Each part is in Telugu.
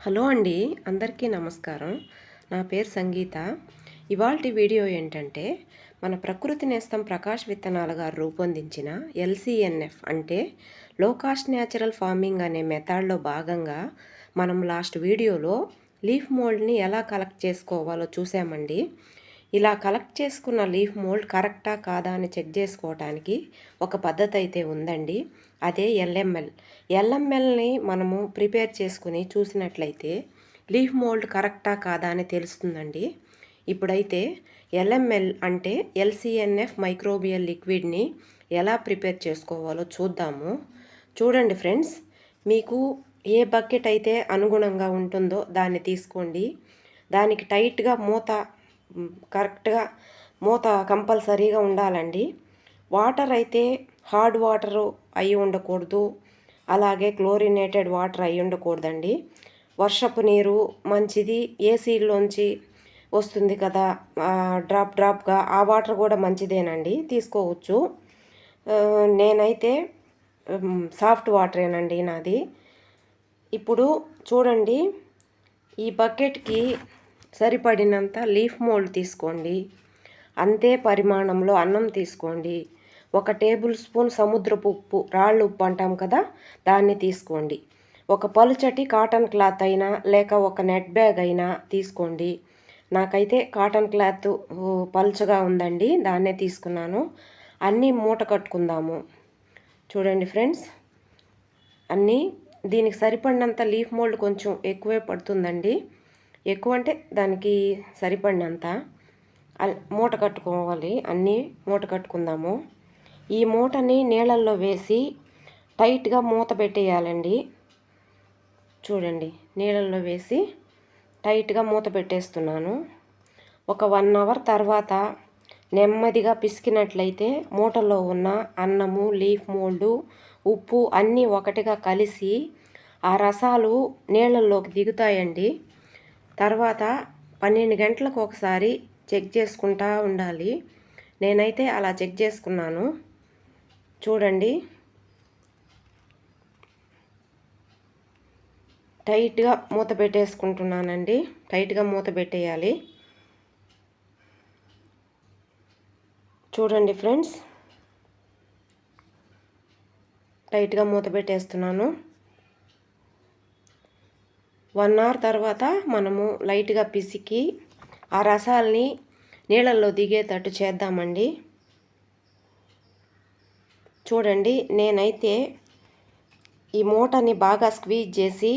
హలో అండి, అందరికీ నమస్కారం. నా పేరు సంగీత. ఇవాల్టి వీడియో ఏంటంటే మన ప్రకృతి నేస్తం ప్రకాష్ విత్తనాల గారు రూపొందించిన LCNF అంటే లో కాస్ట్ న్యాచురల్ ఫార్మింగ్ అనే మెథడ్లో భాగంగా మనం లాస్ట్ వీడియోలో లీఫ్ మోల్డ్ని ఎలా కలెక్ట్ చేసుకోవాలో చూసామండి. ఇలా కలెక్ట్ చేసుకున్న లీఫ్ మోల్డ్ కరెక్టా కాదా అని చెక్ చేసుకోవడానికి ఒక పద్ధతి అయితే ఉందండి. అదే LMLని మనము ప్రిపేర్ చేసుకుని చూసినట్లయితే లీఫ్ మోల్డ్ కరెక్టా కాదా అని తెలుస్తుందండి. ఇప్పుడైతే LML అంటే LCNF మైక్రోబియల్ లిక్విడ్ని ఎలా ప్రిపేర్ చేసుకోవాలో చూద్దాము. చూడండి ఫ్రెండ్స్, మీకు ఏ బకెట్ అయితే అనుగుణంగా ఉంటుందో దాన్ని తీసుకోండి. దానికి టైట్గా కరెక్ట్గా మూత కంపల్సరీగా ఉండాలండి. వాటర్ అయితే హార్డ్ వాటరు అయి ఉండకూడదు, అలాగే క్లోరినేటెడ్ వాటర్ అయి ఉండకూడదండి. వర్షపు నీరు మంచిది, ఏసీలోంచి వస్తుంది కదా డ్రాప్గా, ఆ వాటర్ కూడా మంచిదేనండి, తీసుకోవచ్చు. నేనైతే సాఫ్ట్ వాటరేనండి నాది. ఇప్పుడు చూడండి, ఈ బకెట్కి సరిపడినంత లీఫ్ మోల్డ్ తీసుకోండి. అంతే పరిమాణంలో అన్నం తీసుకోండి. 1 టేబుల్ స్పూన్ సముద్రపు ఉప్పు, రాళ్ళు ఉప్పు అంటాం కదా, దాన్ని తీసుకోండి. ఒక పలుచటి కాటన్ క్లాత్ అయినా లేక ఒక నెట్ బ్యాగ్ అయినా తీసుకోండి. నాకైతే కాటన్ క్లాత్ పలుచగా ఉందండి, దాన్నే తీసుకున్నాను. అన్నీ మూట కట్టుకుందాము. చూడండి ఫ్రెండ్స్, అన్నీ దీనికి సరిపడినంత లీఫ్ మోల్డ్ కొంచెం ఎక్కువే పడుతుందండి. ఎక్కువ అంటే దానికి సరిపడినంత మూట కట్టుకోవాలి. అన్నీ మూట కట్టుకుందాము. ఈ మూటని నీళ్ళల్లో వేసి టైట్గా మూత పెట్టేయాలండి. చూడండి, నీళ్ళల్లో వేసి టైట్గా మూత పెట్టేస్తున్నాను. ఒక 1 అవర్ తర్వాత నెమ్మదిగా పిసికినట్లయితే మూటలో ఉన్న అన్నము, లీఫ్ మోల్డు, ఉప్పు అన్నీ ఒకటిగా కలిసి ఆ రసాలు నీళ్ళల్లోకి దిగుతాయండి. తర్వాత 12 గంటలకు ఒకసారి చెక్ చేసుకుంటూ ఉండాలి. నేనైతే అలా చెక్ చేసుకున్నాను. చూడండి, టైట్గా మూత పెట్టేసుకుంటున్నానండి. టైట్గా మూత పెట్టేయాలి. చూడండి ఫ్రెండ్స్, టైట్గా మూత పెట్టేస్తున్నాను. 1 అవర్ తర్వాత మనము లైట్గా పిసికి ఆ రసాల్ని నీళ్ళల్లో దిగేటట్టు చేద్దామండి. నేనైతే ఈ మూటని బాగా స్క్వీజ్ చేసి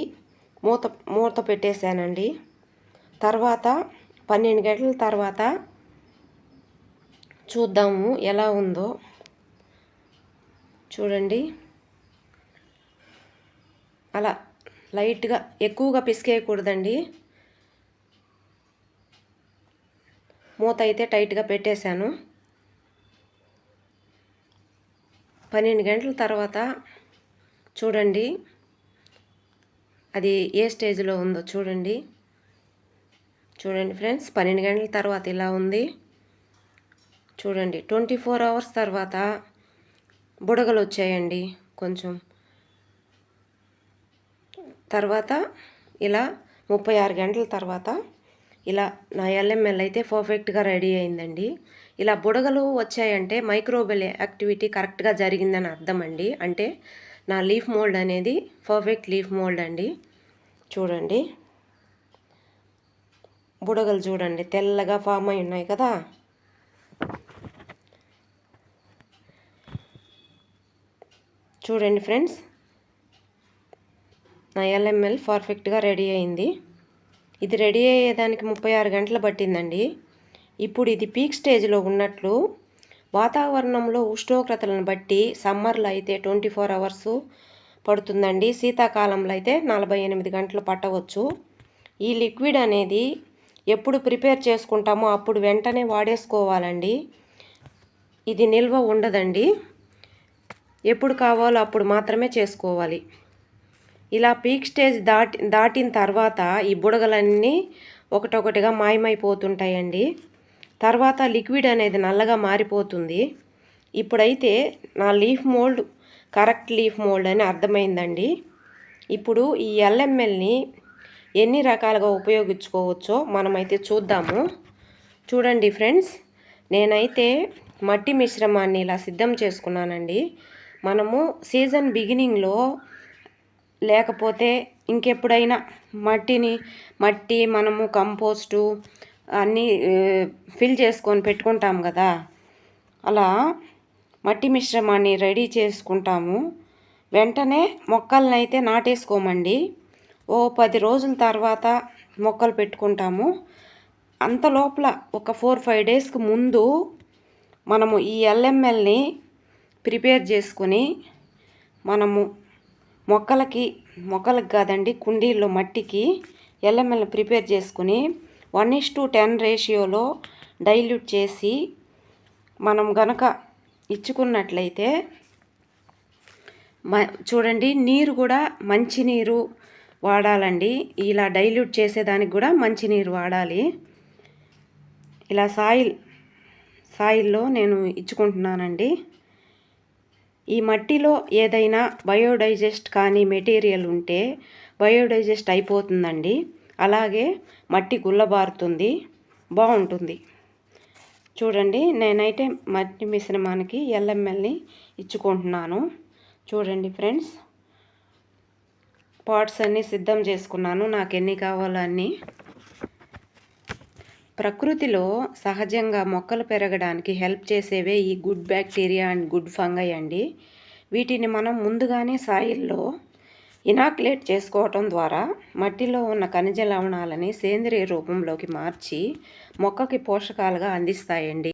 మూత పెట్టేశానండి. తర్వాత 12 గంటల తర్వాత చూద్దాము ఎలా ఉందో. చూడండి, అలా లైట్గా, ఎక్కువగా పిసికేయకూడదండి. మూత అయితే టైట్గా పెట్టేశాను. 12 గంటల తర్వాత చూడండి అది ఏ స్టేజ్లో ఉందో. చూడండి ఫ్రెండ్స్, 12 గంటల తర్వాత ఇలా ఉంది. చూడండి, 24 అవర్స్ తర్వాత బుడగలు వచ్చాయండి కొంచెం. తర్వాత ఇలా 36 గంటల తర్వాత ఇలా నా LML అయితే పర్ఫెక్ట్గా రెడీ అయిందండి. ఇలా బుడగలు వచ్చాయంటే మైక్రోబియల్ యాక్టివిటీ కరెక్ట్గా జరిగిందని అర్థం అండి. అంటే నా లీఫ్ మోల్డ్ అనేది పర్ఫెక్ట్ లీఫ్ మోల్డ్ అండి. చూడండి, బుడగలు చూడండి తెల్లగా ఫామ్ అయి ఉన్నాయి కదా. చూడండి ఫ్రెండ్స్, నా LML పర్ఫెక్ట్గా రెడీ అయింది. ఇది రెడీ అయ్యేదానికి 36 గంటలు పట్టిందండి. ఇప్పుడు ఇది పీక్ స్టేజ్లో ఉన్నట్లు వాతావరణంలో ఉష్ణోగ్రతలను బట్టి సమ్మర్లో అయితే 24 అవర్స్ పడుతుందండి. శీతాకాలంలో అయితే 48 గంటలు పట్టవచ్చు. ఈ లిక్విడ్ అనేది ఎప్పుడు ప్రిపేర్ చేసుకుంటామో అప్పుడు వెంటనే వాడేసుకోవాలండి. ఇది నిల్వ ఉండదండి. ఎప్పుడు కావాలో అప్పుడు మాత్రమే చేసుకోవాలి. ఇలా పీక్ స్టేజ్ దాటిన తర్వాత ఈ బుడగలన్నీ ఒకటొకటిగా మాయమైపోతుంటాయండి. తర్వాత లిక్విడ్ అనేది నల్లగా మారిపోతుంది. ఇప్పుడైతే నా leaf mould correct leaf mould అని అర్థమైందండి. ఇప్పుడు ఈ LMLని ఎన్ని రకాలుగా ఉపయోగించుకోవచ్చో మనమైతే చూద్దాము. చూడండి ఫ్రెండ్స్, నేనైతే మట్టి మిశ్రమాన్ని ఇలా సిద్ధం చేసుకున్నానండి. మనము సీజన్ బిగినింగ్లో లేకపోతే ఇంకెప్పుడైనా మట్టి మనము కంపోస్టు అన్నీ ఫిల్ చేసుకొని పెట్టుకుంటాం కదా, అలా మట్టి మిశ్రమాన్ని రెడీ చేసుకుంటాము. వెంటనే మొక్కలనైతే నాటేసుకోమండి. ఓ 10 రోజుల తర్వాత మొక్కలు పెట్టుకుంటాము. అంత లోపల ఒక 4-5 డేస్కి ముందు మనము ఈ LMLని ప్రిపేర్ చేసుకొని మనము మొక్కలకి కాదండి, కుండీల్లో మట్టికి LML ప్రిపేర్ చేసుకుని 1:10 రేషియోలో డైల్యూట్ చేసి మనం గనక ఇచ్చుకున్నట్లయితే చూడండి, నీరు కూడా మంచి నీరు వాడాలండి. ఇలా డైల్యూట్ చేసేదానికి కూడా మంచి నీరు వాడాలి. ఇలా సాయిల్లో నేను ఇచ్చుకుంటున్నానండి. ఈ మట్టిలో ఏదైనా బయోడైజెస్ట్ కానీ మెటీరియల్ ఉంటే బయోడైజెస్ట్ అయిపోతుందండి. అలాగే మట్టి గుల్లబారుతుంది, బాగుంటుంది. చూడండి, నేనైతే మట్టి మిశ్రమానికి LMLని ఇచ్చుకుంటున్నాను. చూడండి ఫ్రెండ్స్, పాట్స్ అన్నీ సిద్ధం చేసుకున్నాను, నాకు ఎన్ని కావాలో అన్నీ. ప్రకృతిలో సహజంగా మొక్కలు పెరగడానికి హెల్ప్ చేసేవే ఈ good bacteria and good fungi అండి. వీటిని మనం ముందుగానే సాయిల్లో ఇనాక్యులేట్ చేసుకోవటం ద్వారా మట్టిలో ఉన్న ఖనిజ లవణాలని సేంద్రియ రూపంలోకి మార్చి మొక్కకి పోషకాలుగా అందిస్తాయండి.